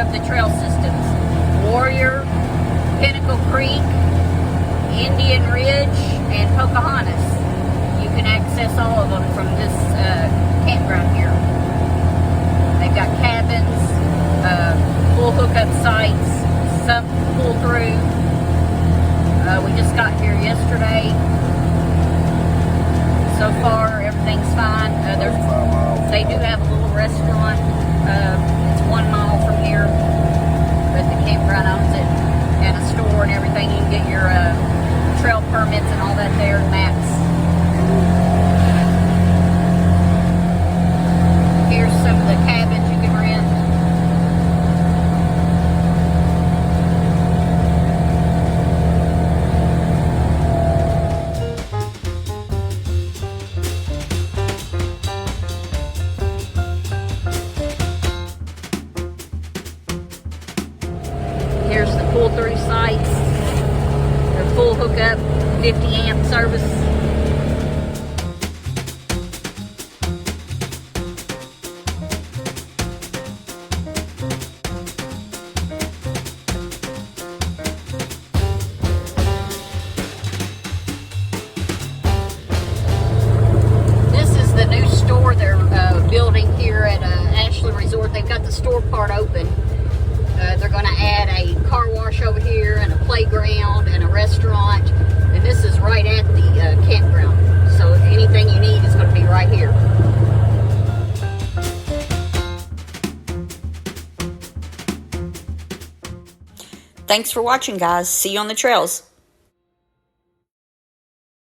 of the trail systems. Warrior, Pinnacle Creek, Indian Ridge, and Pocahontas. You can access all of them from this campground here. They've got cabins, full hookup sites, some pull through. We just got here yesterday. So far, everything's fine. They do have a little restaurant. It's 1 mile from here, but the campground owns it, and a store and everything. You can get your trail permits and all that there, maps. Here's some of the cabins you can rent. Here's the pull-through sites. They're full hookup, 50 amp service. This is the new store they're building here at Ashland Resort. They've got the store part open. They're going to add a car wash over here and a playground and a restaurant. And this is right at the campground. So anything you need is going to be right here. Thanks for watching, guys. See you on the trails.